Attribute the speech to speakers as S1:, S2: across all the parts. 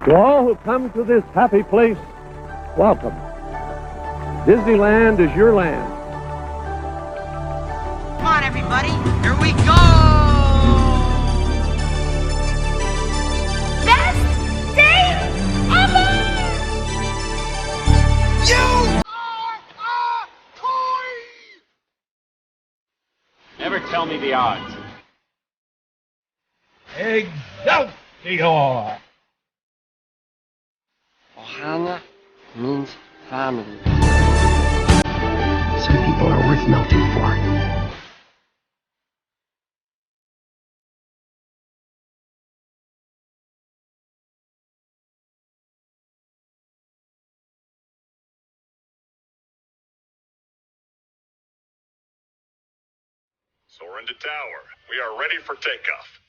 S1: To all who come to this happy place, welcome. Disneyland is your land.
S2: Come on, everybody, here we go!
S3: Best day ever!
S2: You are a toy!
S4: Never tell me the odds.
S1: Excelsior!
S5: Ohana means family.
S6: Some people are worth melting for.
S7: Soar into tower. We are ready for takeoff.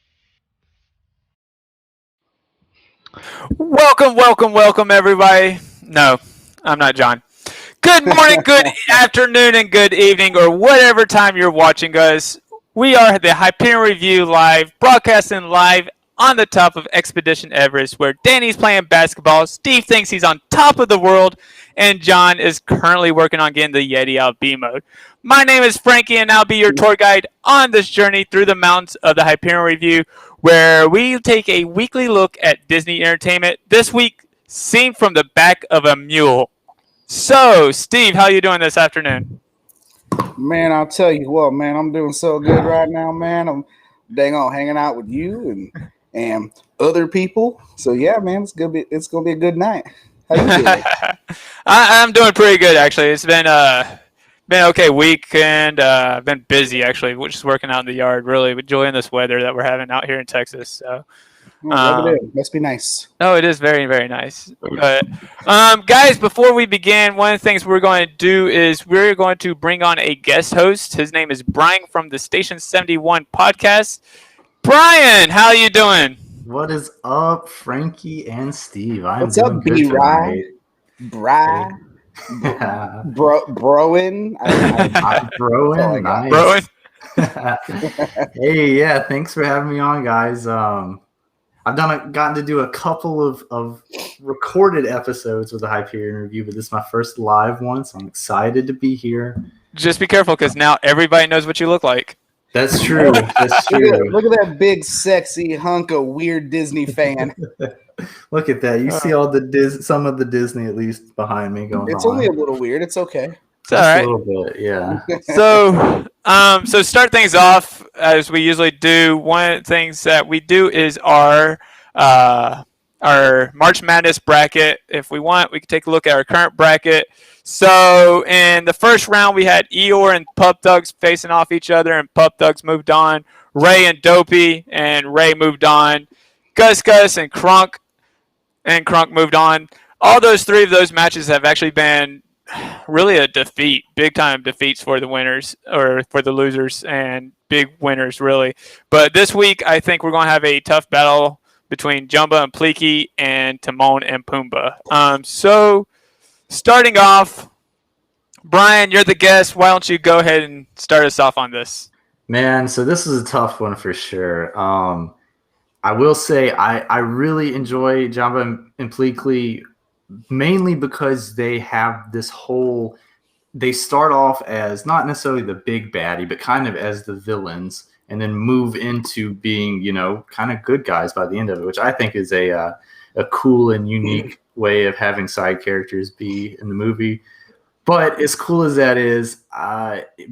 S8: Welcome, everybody. No, I'm not John. Good morning, good afternoon, and good evening, or whatever time you're watching us. We are the Hyperion Review Live, broadcasting live on the top of Expedition Everest, where Danny's playing basketball, Steve thinks he's on top of the world, and John is currently working on getting the Yeti out of B mode. My name is Frankie, and I'll be your tour guide on this journey through the mountains of the Hyperion Review, where we take a weekly look at Disney entertainment. This week, seen from the back of a mule. So, Steve, how you doing this afternoon?
S9: Man, I'll tell you what, man, I'm doing so good right now, man. I'm dang on hanging out with you and other people. So yeah, man, it's gonna be a good night. How you doing?
S8: I'm doing pretty good, actually. It's been okay weekend. I've been busy, actually, just working out in the yard, really enjoying this weather that we're having out here in Texas. So,
S9: Must be nice.
S8: Oh, it is very, very nice. But, guys, before we begin, one of the things we're going to do is we're going to bring on a guest host. His name is Brian from the Station 71 podcast. Brian, how you doing?
S10: What is up, Frankie and Steve?
S9: What's up, B-Rye? Bry? Broin?
S10: Broin, nice.
S8: Broin?
S10: Hey, yeah, thanks for having me on, guys. I've gotten to do a couple of recorded episodes with the Hyperion Review, but this is my first live one, so I'm excited to be here.
S8: Just be careful, because now everybody knows what you look like.
S10: That's true. That's true.
S9: Look at that big, sexy hunk of weird Disney fan.
S10: Look at that. You see all the some of the Disney, at least, behind me going on.
S9: It's only a little weird. It's okay.
S8: It's all right.
S10: A little bit, yeah.
S8: So start things off as we usually do. One of the things that we do is our March Madness bracket. If we want, we can take a look at our current bracket. So in the first round, we had Eeyore and Pup Thugs facing off each other, and Pup Thugs moved on. Ray and Dopey, and Ray moved on. Gus and Crunk moved on. All those three of those matches have actually been really a defeat, big time defeats for the winners or for the losers, and big winners really. But this week, I think we're going to have a tough battle between Jumba and Pleaky and Timon and Pumbaa. So starting off, Brian, you're the guest. Why don't you go ahead and start us off on this?
S10: Man, so this is a tough one for sure. I will say I really enjoy Jumba and Pleaky, mainly because they have this whole – they start off as not necessarily the big baddie, but kind of as the villains, and then move into being, kind of good guys by the end of it, which I think is a cool and unique way of having side characters be in the movie. But as cool as that is,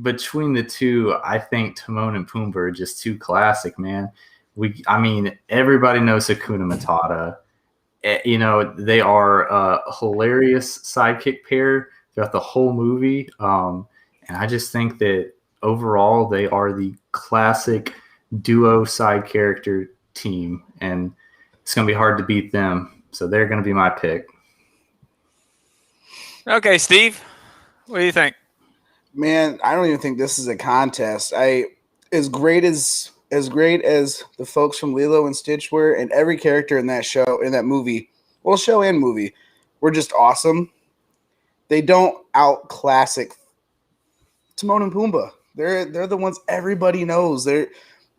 S10: between the two, I think Timon and Pumbaa are just too classic, man. Everybody knows Hakuna Matata. They are a hilarious sidekick pair throughout the whole movie. And I just think that overall they are the classic duo side character team. And it's going to be hard to beat them. So they're going to be my pick.
S8: Okay, Steve, what do you think?
S9: Man, I don't even think this is a contest. As great as the folks from Lilo and Stitch were, and every character in that show, in that movie, well, show and movie, were just awesome. They don't out-classic Timon and Pumbaa. They're the ones everybody knows. Hakuna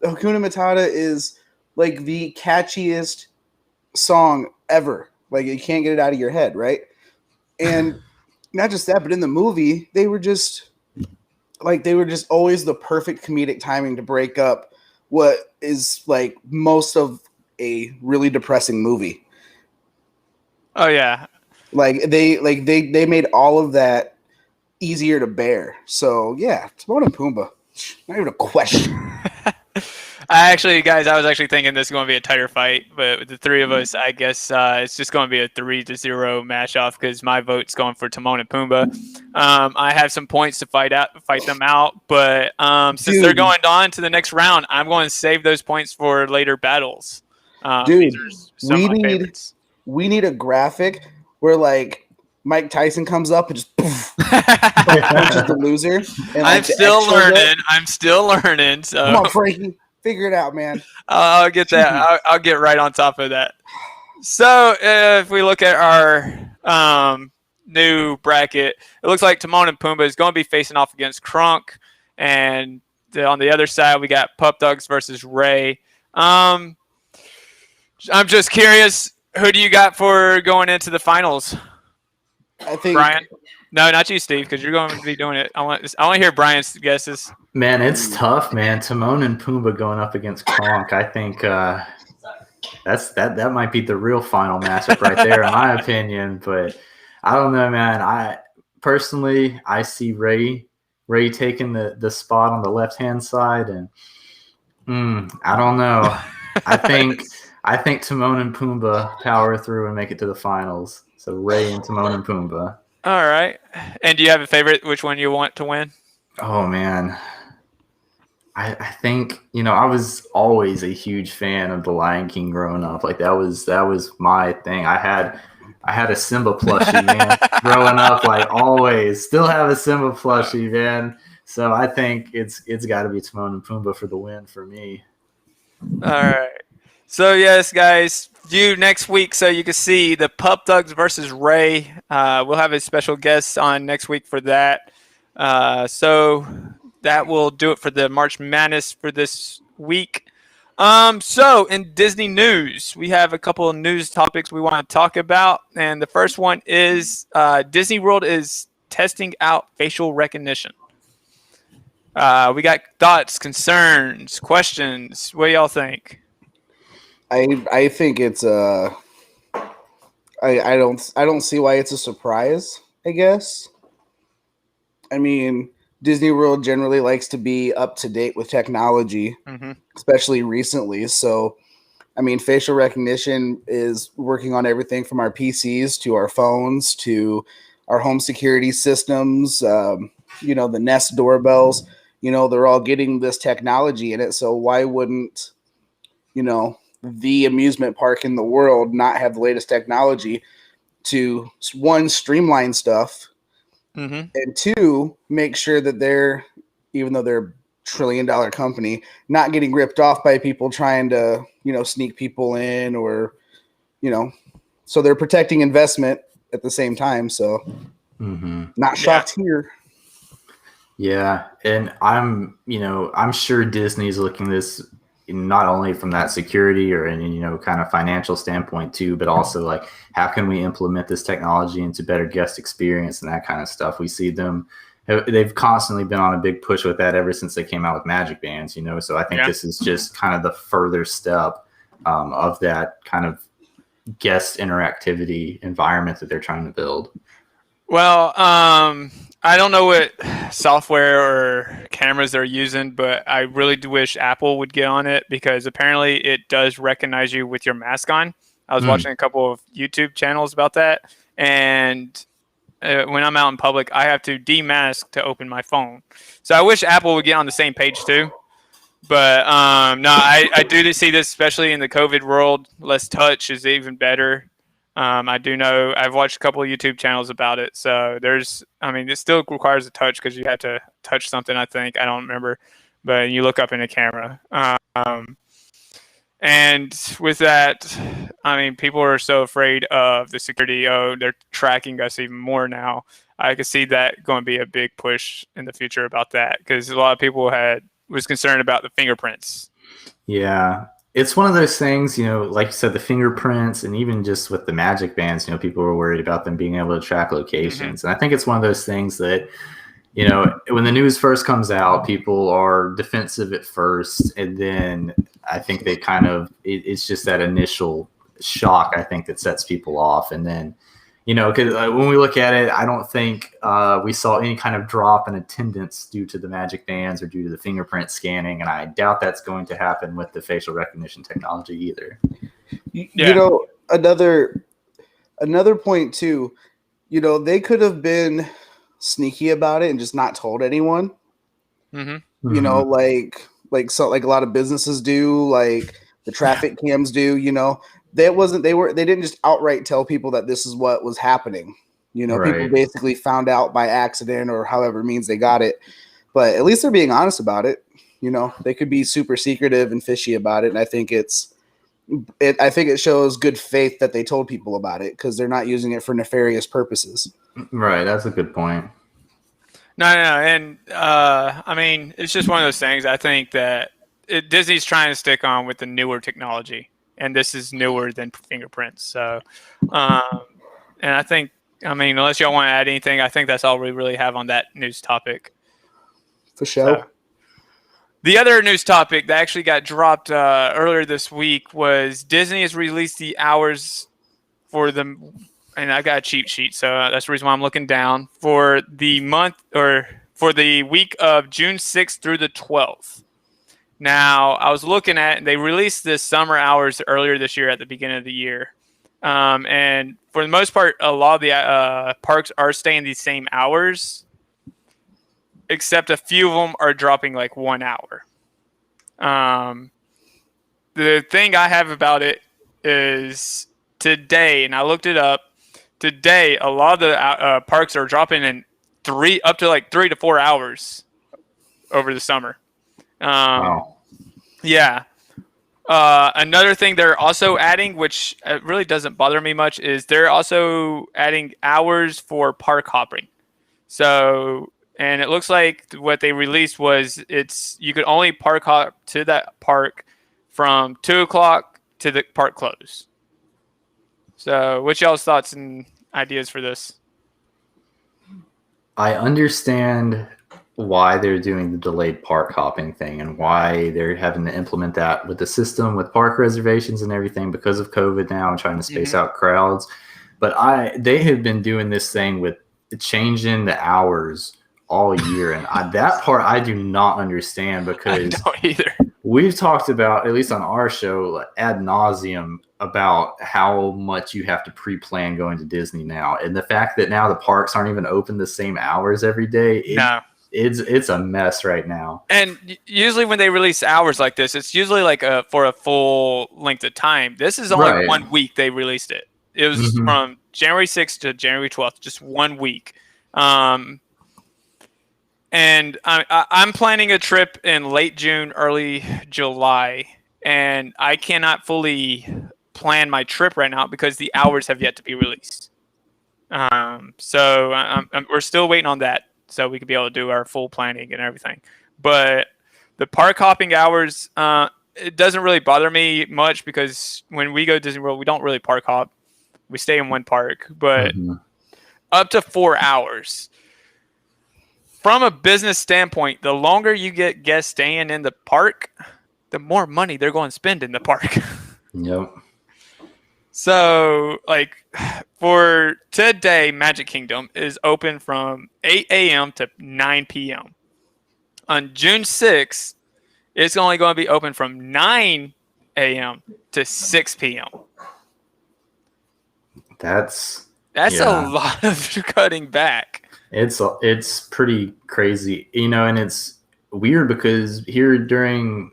S9: Matata is like the catchiest song ever. Like you can't get it out of your head, right? And not just that, but in the movie, they were just always the perfect comedic timing to break up what is like most of a really depressing movie.
S8: Oh yeah.
S9: They made all of that easier to bear. So yeah, Timon and Pumbaa, not even a question.
S8: I was actually thinking this is going to be a tighter fight, but with the three of us, I guess it's just going to be a 3-0 match off because my vote's going for Timon and Pumbaa. I have some points to fight them out, but since they're going on to the next round, I'm going to save those points for later battles.
S9: Dude,
S8: favorites.
S9: We need a graphic where like Mike Tyson comes up and just poof, punches the loser. And, like,
S8: I'm still learning. So
S9: come on, Frankie. Figure it out, man.
S8: I'll get that. I'll get right on top of that. So if we look at our new bracket, it looks like Timon and Pumbaa is going to be facing off against Krunk, and on the other side we got Pup Dogs versus Ray. I'm just curious, who do you got for going into the finals?
S9: I think
S8: Brian. No, not you, Steve, because you're going to be doing it. I want to hear Brian's guesses.
S10: Man, it's tough, man. Timon and Pumbaa going up against Kronk. I think that might be the real final matchup right there, in my opinion. But I don't know, man. I see Ray taking the spot on the left hand side, and I don't know. I think Timon and Pumbaa power through and make it to the finals. So Ray and Timon and Pumbaa.
S8: All right. And do you have a favorite? Which one you want to win?
S10: Oh man, I think I was always a huge fan of The Lion King growing up. Like that was my thing. I had a Simba plushie, man, growing up. Like always, still have a Simba plushie, man. So I think it's got to be Timon and Pumbaa for the win for me.
S8: All right. So yes, guys, view next week so you can see the Pup Dogs versus Ray. We'll have a special guest on next week for that. So that will do it for the March Madness for this week. So in Disney news, we have a couple of news topics we want to talk about, and the first one is Disney World is testing out facial recognition. We got thoughts, concerns, questions. What do y'all think?
S9: I think it's I don't see why it's a surprise, I guess. I mean, Disney World generally likes to be up to date with technology, especially recently. So, I mean, facial recognition is working on everything from our PCs to our phones to our home security systems, the Nest doorbells, they're all getting this technology in it. So why wouldn't, the amusement park in the world not have the latest technology to, one, streamline stuff, and two, make sure that they're, even though they're $1 trillion company, not getting ripped off by people trying to, sneak people in or, so they're protecting investment at the same time. So not shocked here.
S10: Yeah. And I'm sure Disney's looking this not only from that security or any kind of financial standpoint too, but also like how can we implement this technology into better guest experience and that kind of stuff. We see they've constantly been on a big push with that ever since they came out with Magic Bands, so I think this is just kind of the further step of that kind of guest interactivity environment that they're trying to build.
S8: Well, I don't know what software or cameras they're using, but I really do wish Apple would get on it because apparently it does recognize you with your mask on. I was watching a couple of YouTube channels about that, and when I'm out in public, I have to demask to open my phone. So I wish Apple would get on the same page too. But no, I do see this, especially in the COVID world. Less touch is even better. I do know I've watched a couple of YouTube channels about it. So it still requires a touch because you have to touch something, I think. I don't remember. But you look up in a camera. And with that, people are so afraid of the security. Oh, they're tracking us even more now. I could see that going to be a big push in the future about that because a lot of people was concerned about the fingerprints.
S10: Yeah. it's one of those things, like you said, the fingerprints, and even just with the magic bands, people were worried about them being able to track locations.
S8: Mm-hmm.
S10: And I think it's one of those things that, when the news first comes out, people are defensive at first. And then I think they it's just that initial shock, I think, that sets people off. And then, because when we look at it, I don't think we saw any kind of drop in attendance due to the magic bands or due to the fingerprint scanning, and I doubt that's going to happen with the facial recognition technology either.
S9: Yeah. Another point too, they could have been sneaky about it and just not told anyone.
S8: Mm-hmm.
S9: Like a lot of businesses do, like the traffic cams do. They didn't just outright tell people that this is what was happening.
S10: Right.
S9: People basically found out by accident or however means they got it. But at least they're being honest about it. They could be super secretive and fishy about it. And I think it shows good faith that they told people about it, because they're not using it for nefarious purposes.
S10: Right. That's a good point.
S8: No. And I mean, it's just one of those things. I think that Disney's trying to stick on with the newer technology. And this is newer than fingerprints. So, and I think, unless y'all want to add anything, I think that's all we really have on that news topic.
S9: For sure.
S8: So, the other news topic that actually got dropped earlier this week was Disney has released the hours for the, and I got a cheat sheet, so that's the reason why I'm looking down, for the month, or for the week of June 6th through the 12th. Now, I was looking at, they released this summer hours earlier this year at the beginning of the year. And for the most part, a lot of the parks are staying the same hours, except a few of them are dropping like 1 hour. The thing I have about it is today, and I looked it up, today, a lot of the parks are dropping in up to 3 to 4 hours over the summer.
S10: Wow.
S8: Yeah. Another thing they're also adding, which really doesn't bother me much, is they're also adding hours for park hopping. So, and it looks like what they released was you could only park hop to that park from 2:00 to the park close. So, what's y'all's thoughts and ideas for this?
S10: I understand why they're doing the delayed park hopping thing and why they're having to implement that with the system with park reservations and everything because of COVID now and trying to space out crowds. But they have been doing this thing with changing the hours all year. And that part I do not understand, because
S8: I don't either.
S10: We've talked about, at least on our show, ad nauseum about how much you have to pre-plan going to Disney now. And the fact that now the parks aren't even open the same hours every day. It's a mess right now.
S8: And usually when they release hours like this, it's usually for a full length of time. This is only 1 week they released it. It was from January 6th to January 12th, just 1 week. And I'm planning a trip in late June, early July, and I cannot fully plan my trip right now because the hours have yet to be released. So we're still waiting on that, so we could be able to do our full planning and everything. But the park hopping hours, it doesn't really bother me much, because when we go to Disney World, we don't really park hop. We stay in one park, but up to 4 hours. From a business standpoint, the longer you get guests staying in the park, the more money they're going to spend in the park.
S10: Yep.
S8: So, for today, Magic Kingdom is open from 8 a.m. to 9 p.m. On June 6th, it's only going to be open from 9 a.m. to 6 p.m.
S10: That's
S8: a lot of cutting back.
S10: It's pretty crazy, and it's weird because here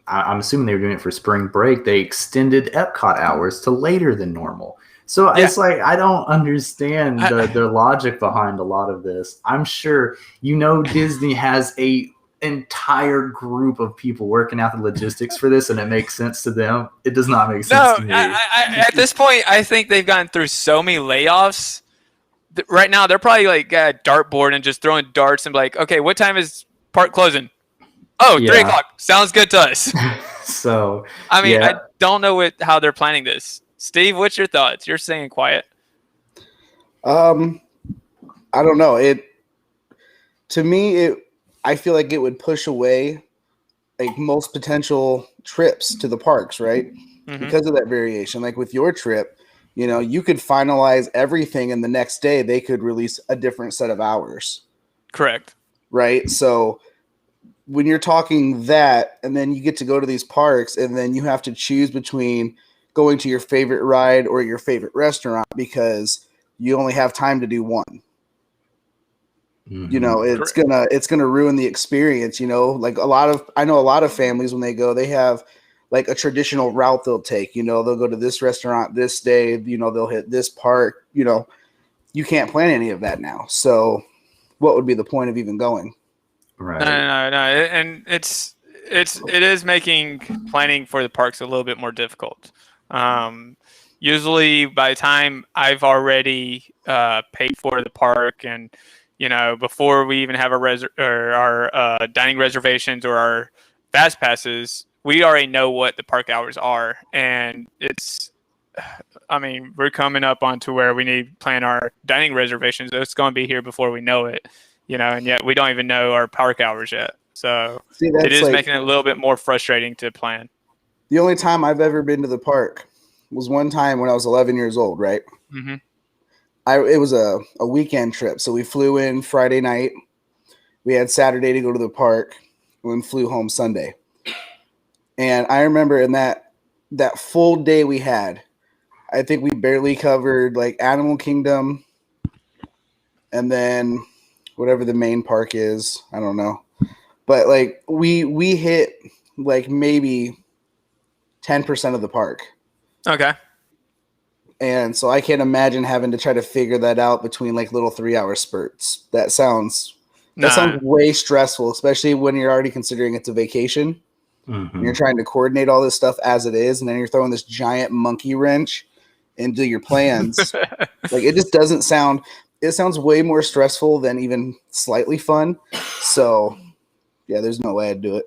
S10: I'm assuming they were doing it for spring break, they extended Epcot hours to later than normal. So it's I don't understand the logic behind a lot of this. I'm sure Disney has a entire group of people working out the logistics for this, and it makes sense to them. It does not make sense to me.
S8: At this point, I think they've gone through so many layoffs. Right now, they're probably got a dartboard and just throwing darts and okay, what time is park closing? Oh, 3 o'clock. Sounds good to us.
S10: So
S8: I mean,
S10: yeah,
S8: I don't know how they're planning this. Steve, what's your thoughts? You're staying quiet.
S9: I don't know. To me, I feel like it would push away like most potential trips to the parks, right?
S8: Mhm.
S9: Because of that variation. Like with your trip, you could finalize everything, and the next day they could release a different set of hours,
S8: Correct.
S9: right? So when you're talking that, and then you get to go to these parks, and then you have to choose between going to your favorite ride or your favorite restaurant because you only have time to do one. It's
S8: Correct.
S9: gonna ruin the experience. Like I know a lot of families when they go, they have like a traditional route they'll take. They'll go to this restaurant this day. They'll hit this park. You can't plan any of that now. So, what would be the point of even going?
S10: right.
S8: No. And it is making planning for the parks a little bit more difficult. Usually, by the time I've already paid for the park, and before we even have our dining reservations or our fast passes, we already know what the park hours are, and I mean, we're coming up onto where we need to plan our dining reservations. It's going to be here before we know it, and yet we don't even know our park hours yet. So
S9: See,
S8: it
S9: that's
S8: is
S9: like
S8: making it a little bit more frustrating to plan.
S9: the only time I've ever been to the park was one time when I was 11 years old, right?
S8: Hmm.
S9: It was a weekend trip. So we flew in Friday night. We had Saturday to go to the park and then flew home Sunday. And I remember in that full day we had, I think we barely covered like Animal Kingdom and then whatever the main park is. I don't know. But like we hit like maybe 10% of the park.
S8: Okay.
S9: And so I can't imagine having to try to figure that out between like little 3-hour spurts. That sounds
S8: Nah.
S9: way stressful, especially when you're already considering it's a vacation. And you're trying to coordinate all this stuff as it is, and then you're throwing this giant monkey wrench into your plans. Like it just doesn't sound. It sounds way more stressful than even slightly fun. So yeah, there's no way I'd do it.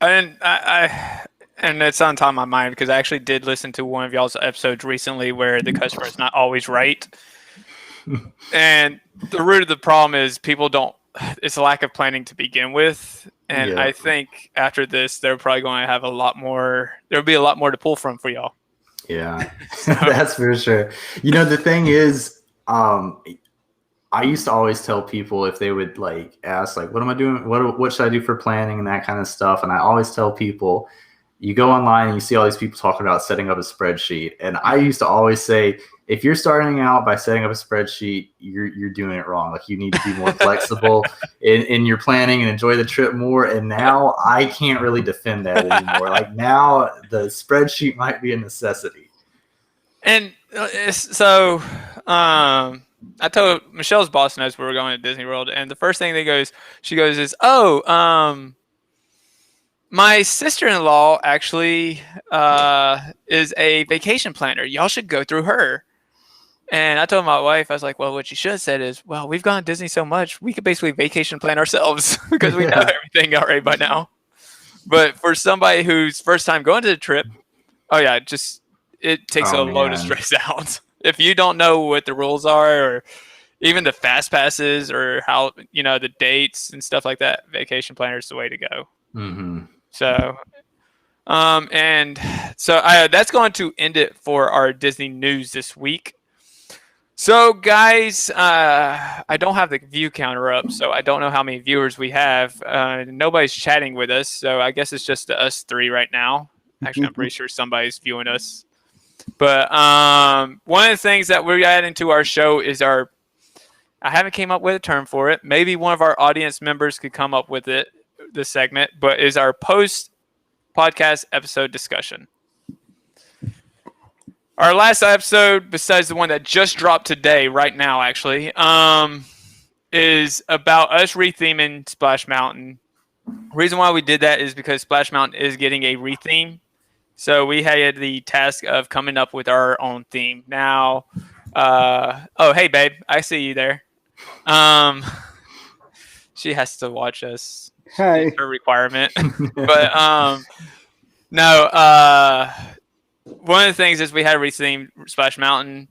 S8: And and it's on top of my mind because I actually did listen to one of y'all's episodes recently where the customer is not always right. And the root of the problem is people don't. It's a lack of planning to begin with, and
S10: Yeah.
S8: I think after this, they're probably going to have a lot more. There'll be a lot more to pull from for y'all.
S10: Yeah, that's for sure. The thing is, I used to always tell people if they would like ask, like, what am I doing? What should I do for planning and that kind of stuff? And I always tell people, you go online and you see all these people talking about setting up a spreadsheet. And I used to always say, if you're starting out by setting up a spreadsheet, you're doing it wrong. Like you need to be more flexible in your planning and enjoy the trip more. And now I can't really defend that anymore. Like now the spreadsheet might be a necessity.
S8: And so, I told Michelle's boss knows we were going to Disney World, and the first thing she goes is, "Oh, my sister-in-law actually is a vacation planner. Y'all should go through her." And I told my wife, I was like, "Well, what you should have said is, well, we've gone to Disney so much, we could basically vacation plan ourselves because we know everything already by now." But for somebody who's first time going to the trip, oh yeah, it takes a
S10: Oh
S8: load of
S10: man.
S8: stress out. If you don't know what the rules are, or even the fast passes, or how the dates and stuff like that, vacation planner is the way to go.
S10: Mm-hmm.
S8: So, and so that's going to end it for our Disney news this week. So, guys, I don't have the view counter up, so I don't know how many viewers we have. Nobody's chatting with us, so I guess it's just us three right now. Actually, I'm pretty sure somebody's viewing us. But one of the things that we're adding to our show is I haven't came up with a term for it. Maybe one of our audience members could come up with this segment, but is our post-podcast episode discussion. Our last episode, besides the one that just dropped today, right now actually, is about us retheming Splash Mountain. Reason why we did that is because Splash Mountain is getting a retheme. So we had the task of coming up with our own theme. Now, oh, hey, babe. I see you there. She has to watch us.
S9: Hi.
S8: It's her requirement. But no. One of the things is we had to retheme Splash Mountain.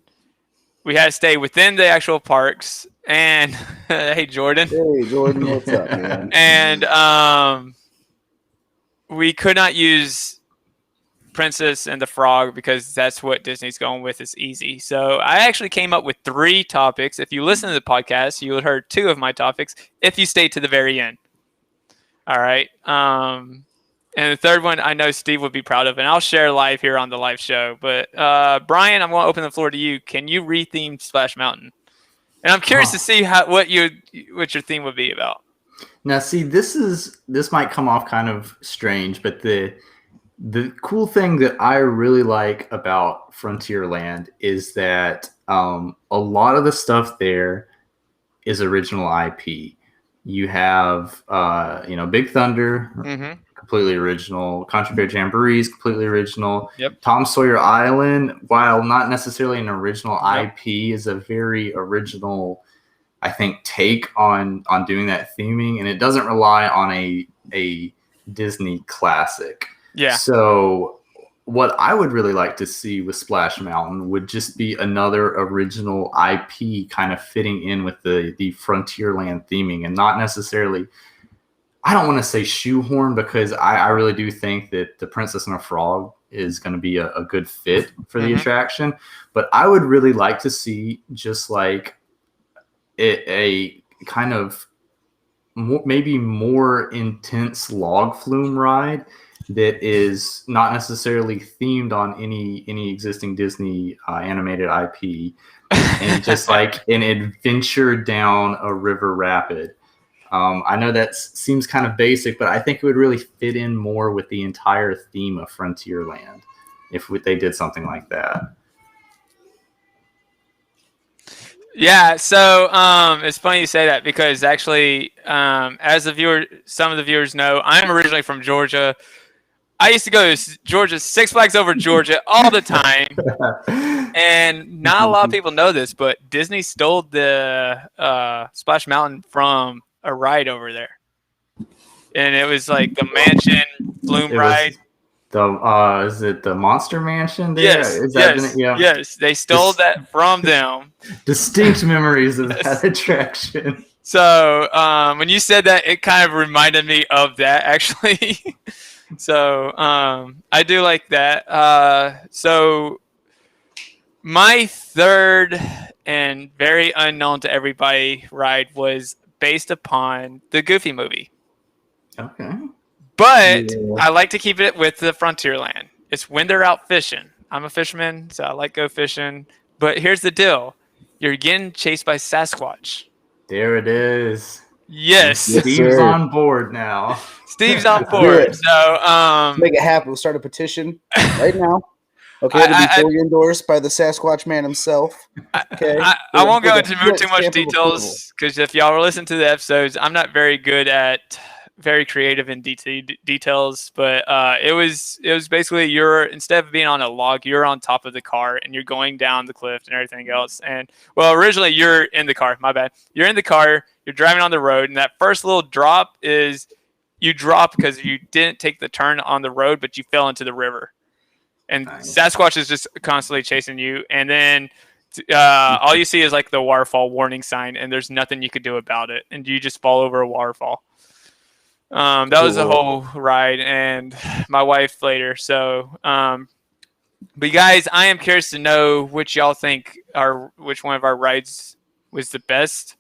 S8: We had to stay within the actual parks. And hey, Jordan.
S9: Hey, Jordan, what's up, man?
S8: And we could not use Princess and the Frog because that's what Disney's going with. It's easy. So I actually came up with 3 topics. If you listen to the podcast, you would heard 2 of my topics if you stayed to the very end. All right. And the third one I know Steve would be proud of, and I'll share live here on the live show. But Brian, I'm going to open the floor to you. Can you retheme Splash Mountain? And I'm curious to see what your theme would be about.
S10: Now, see, this might come off kind of strange, but the cool thing that I really like about Frontierland is that a lot of the stuff there is original IP. You have, Big Thunder, completely original. Country Bear Jamboree is completely original.
S8: Yep.
S10: Tom Sawyer Island, while not necessarily an original IP, is a very original, I think, take on doing that theming, and it doesn't rely on a Disney classic.
S8: Yeah.
S10: So what I would really like to see with Splash Mountain would just be another original IP kind of fitting in with the Frontierland theming, and not necessarily, I don't want to say shoehorn, because I really do think that the Princess and the Frog is going to be a good fit for the attraction. But I would really like to see just like a kind of maybe more intense log flume ride that is not necessarily themed on any existing Disney animated IP, and just like an adventure down a river rapid. I know that seems kind of basic, but I think it would really fit in more with the entire theme of Frontierland if they did something like that.
S8: Yeah, so it's funny you say that, because actually, as some of the viewers know, I'm originally from Georgia. I used to go to Georgia, Six Flags Over Georgia all the time. And not a lot of people know this, but Disney stole the Splash Mountain from a ride over there. And it was like the Mansion Flume ride.
S10: Is it the Monster Mansion there?
S8: Yes, yes. They stole that from them.
S10: Distinct memories of that attraction.
S8: So when you said that, it kind of reminded me of that, actually. So I do like that. So my third and very unknown to everybody ride was based upon the Goofy movie.
S10: Okay.
S8: But I like to keep it with the Frontierland. It's when they're out fishing. I'm a fisherman, so I like go fishing. But here's the deal. You're getting chased by Sasquatch.
S10: There it is.
S8: Yes.
S10: Steve's on board now.
S8: Steve's on board. So
S9: let's make it happen. We'll start a petition right now. Okay, to be fully endorsed by the Sasquatch man himself. Okay,
S8: I won't go into too much details, because if y'all were listening to the episodes, I'm not very good at very creative in details. But it was basically, instead of being on a log, you're on top of the car and you're going down the cliff and everything else. And well, originally you're in the car. My bad. You're in the car. You're driving on the road, and that first little drop is you drop because you didn't take the turn on the road, but you fell into the river. And nice. Sasquatch is just constantly chasing you. And then all you see is like the waterfall warning sign, and there's nothing you could do about it. And you just fall over a waterfall. That was the whole ride, and my wife later. So, but guys, I am curious to know which y'all think which one of our rides was the best.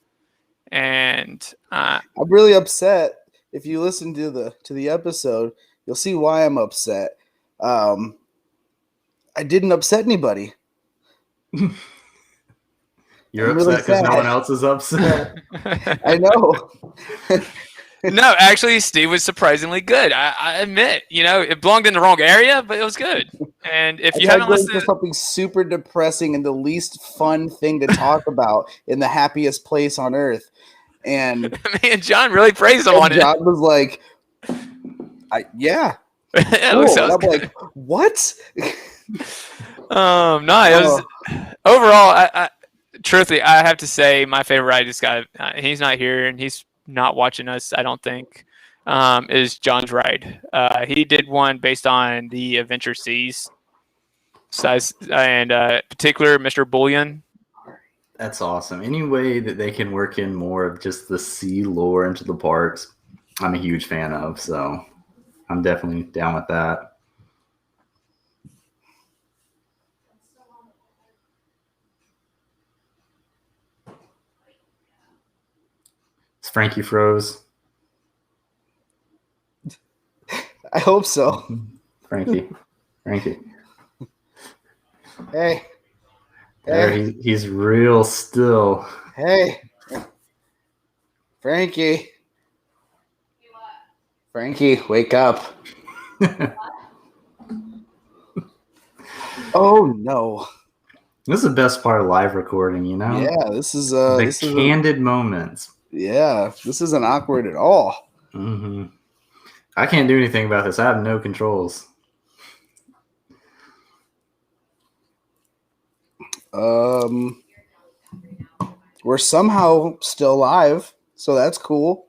S8: And
S9: I'm really upset. If you listen to the episode, you'll see why I'm upset. I didn't upset anybody.
S10: You're upset because no one else is upset.
S9: I know.
S8: No, actually, Steve was surprisingly good. I admit, it belonged in the wrong area, but it was good. And if you haven't listened
S9: to something super depressing and the least fun thing to talk about in the happiest place on earth, and
S8: me and John really praised him on it.
S9: John was like, "Yeah."
S8: Cool.
S9: I'm like, "What?"
S8: No, it was overall. Truthfully, I have to say my favorite ride is he's not here and he's not watching us, I don't think. is John's ride. He did one based on the Adventure Seas size and particular Mr. Bullion.
S10: That's awesome. Any way that they can work in more of just the sea lore into the parks, I'm a huge fan of. So I'm definitely down with that. Is Frankie froze?
S9: I hope so.
S10: Frankie.
S9: Hey.
S10: There, he's real still.
S9: Hey. Frankie, wake up. Oh no.
S10: This is the best part of live recording, you know?
S9: Yeah, this is
S10: the candid moments.
S9: Yeah, this isn't awkward at all.
S10: Mm-hmm. I can't do anything about this. I have no controls.
S9: We're somehow still live, so that's cool.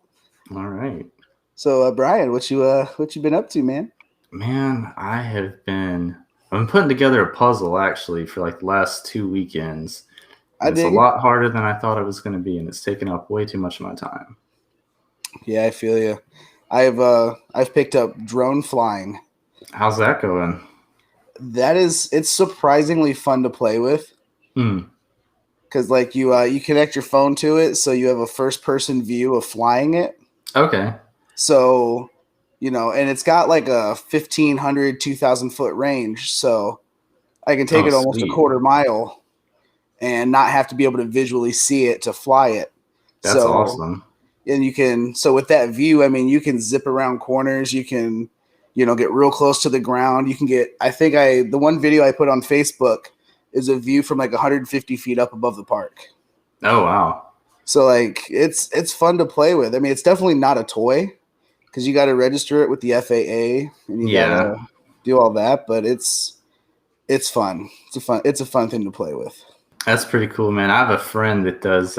S10: All right.
S9: So, Brian, what you been up to, man?
S10: Man, I've been putting together a puzzle actually for like the last 2 weekends. It's a lot harder than I thought it was going to be, and it's taken up way too much of my time.
S9: Yeah, I feel you. I've picked up drone flying.
S10: How's that going?
S9: It's surprisingly fun to play with. Because like you connect your phone to it, so you have a first person view of flying it.
S10: Okay.
S9: So, and it's got like a 1,500, 2,000 foot range, so I can take it almost
S10: sweet.
S9: a quarter mile and not have to be able to visually see it to fly it.
S10: That's awesome.
S9: And so with that view, I mean, you can zip around corners, you can, get real close to the ground. You can the one video I put on Facebook is a view from like 150 feet up above the park.
S10: Oh, wow.
S9: So like it's fun to play with. I mean, it's definitely not a toy because you got to register it with the FAA and you got to do all that, but it's fun. It's a fun thing to play with.
S10: That's pretty cool, man. I have a friend that does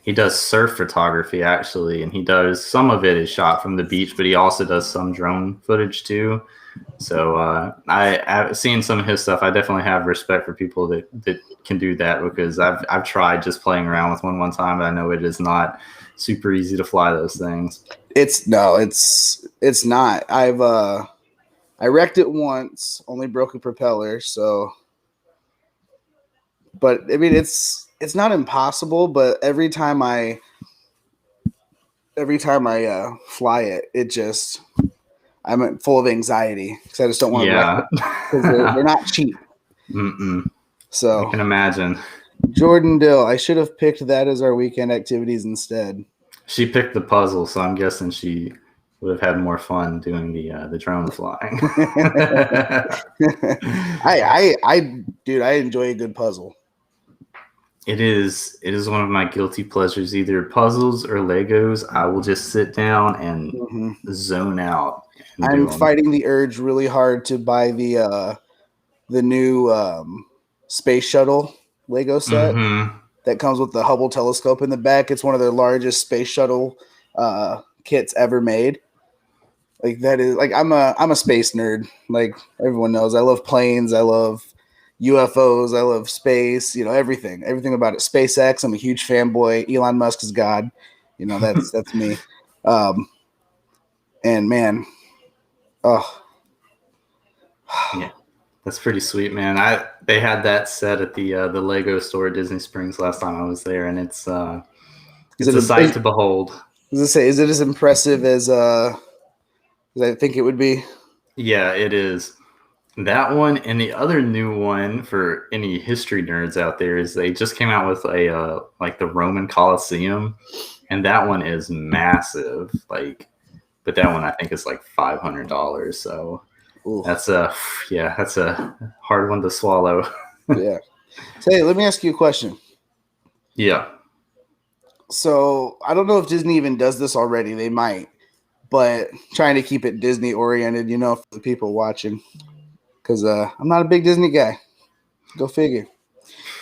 S10: he does surf photography actually, and he does some of it is shot from the beach, but he also does some drone footage too. So I've seen some of his stuff. I definitely have respect for people that can do that because I've tried just playing around with one time, but I know it is not super easy to fly those things. It's
S9: not. I wrecked it once, only broke a propeller, so. But I mean, it's not impossible. But every time I fly it, I'm full of anxiety because I just don't want to wreck it because they're not cheap. So
S10: I can imagine.
S9: Jordan Dill, I should have picked that as our weekend activities instead.
S10: She picked the puzzle, so I'm guessing she would have had more fun doing the drone flying.
S9: I enjoy a good puzzle.
S10: It is one of my guilty pleasures, either puzzles or Legos. I will just sit down and zone out.
S9: I'm fighting the urge really hard to buy the new space shuttle Lego set that comes with the Hubble telescope in the back. It's one of their largest space shuttle kits ever made. Like that is like I'm a space nerd. Like everyone knows, I love planes. I love UFOs. I love space. Everything about it. SpaceX. I'm a huge fanboy. Elon Musk is God. That's me. And man,
S10: yeah, that's pretty sweet, man. They had that set at the Lego store at Disney Springs last time I was there, and it's a sight to behold.
S9: Is it as impressive as I think it would be?
S10: Yeah, it is. That one and the other new one for any history nerds out there is they just came out with a like the Roman Colosseum, and that one is massive. But that one I think is like $500. So that's a hard one to swallow.
S9: Yeah. So hey, let me ask you a question.
S10: Yeah.
S9: So I don't know if Disney even does this already. They might, but trying to keep it Disney oriented, for the people watching. Because I'm not a big Disney guy. Go figure.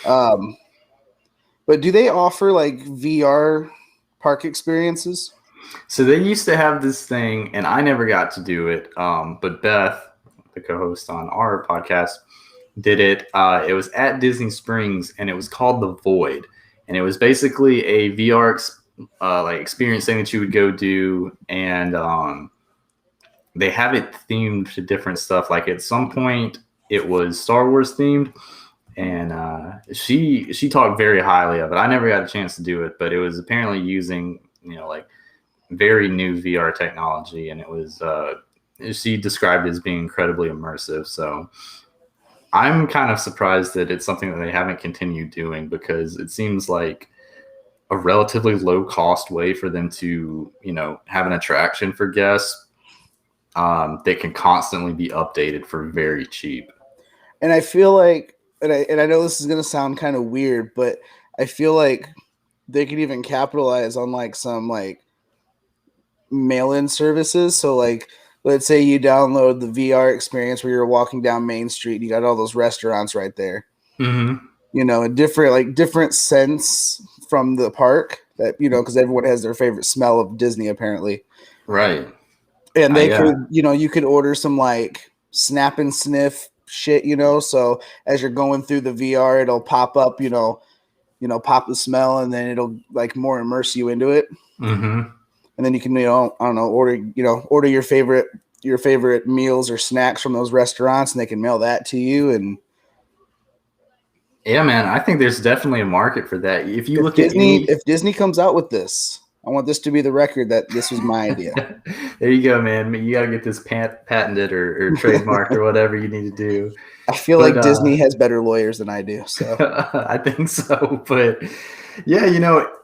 S9: But do they offer like VR park experiences?
S10: So they used to have this thing, and I never got to do it. But Beth, the co-host on our podcast, did it. It was at Disney Springs, and it was called The Void, and it was basically a VR like experience thing that you would go do, and they have it themed to different stuff. Like at some point, it was Star Wars themed, and she talked very highly of it. I never got a chance to do it, but it was apparently using like very new VR technology, and it was she described it as being incredibly immersive. So I'm kind of surprised that it's something that they haven't continued doing, because it seems like a relatively low cost way for them to have an attraction for guests that can constantly be updated for very cheap.
S9: And I feel like, and I know this is going to sound kind of weird, but I feel like they could even capitalize on like some like mail-in services. So like, let's say you download the VR experience where you're walking down Main Street and you got all those restaurants right there.
S10: Mm-hmm.
S9: A different sense from the park that, because everyone has their favorite smell of Disney apparently.
S10: Right.
S9: And they could, you could order some like snap and sniff shit, so as you're going through the VR, it'll pop up, pop the smell, and then it'll like more immerse you into it.
S10: Mm-hmm.
S9: And then you can, I don't know, order your favorite meals or snacks from those restaurants, and they can mail that to you. And
S10: yeah, man, I think there's definitely a market for that. If
S9: Disney comes out with this, I want this to be the record that this was my idea.
S10: There you go, man. You got to get this patented or trademarked or whatever you need to do.
S9: I feel like Disney has better lawyers than I do. So
S10: I think so. But yeah,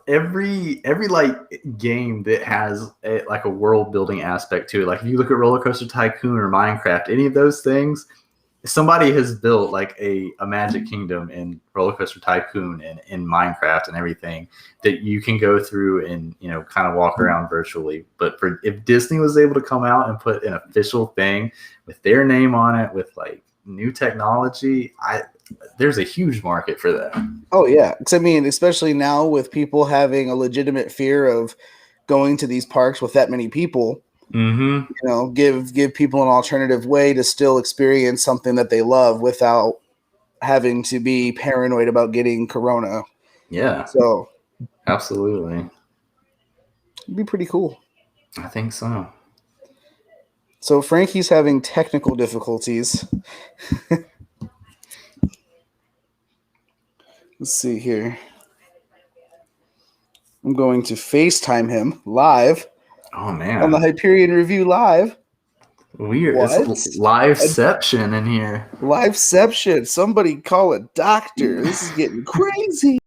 S10: every like game that has like a world building aspect to it. Like if you look at Roller Coaster Tycoon or Minecraft, any of those things, somebody has built like a Magic Kingdom in Roller Coaster Tycoon and in Minecraft and everything that you can go through and kind of walk around virtually. But if Disney was able to come out and put an official thing with their name on it with like new technology, there's a huge market for that. Oh yeah,
S9: I mean, especially now with people having a legitimate fear of going to these parks with that many people.
S10: Mm-hmm.
S9: Give people an alternative way to still experience something that they love without having to be paranoid about getting corona.
S10: Yeah.
S9: So
S10: absolutely.
S9: It'd be pretty cool.
S10: I think so.
S9: So Frankie's having technical difficulties. Let's see here. I'm going to FaceTime him live.
S10: Oh man!
S9: On the Hyperion Review Live.
S10: Weird. It's liveception in here.
S9: Liveception. Somebody call a doctor. This is getting crazy.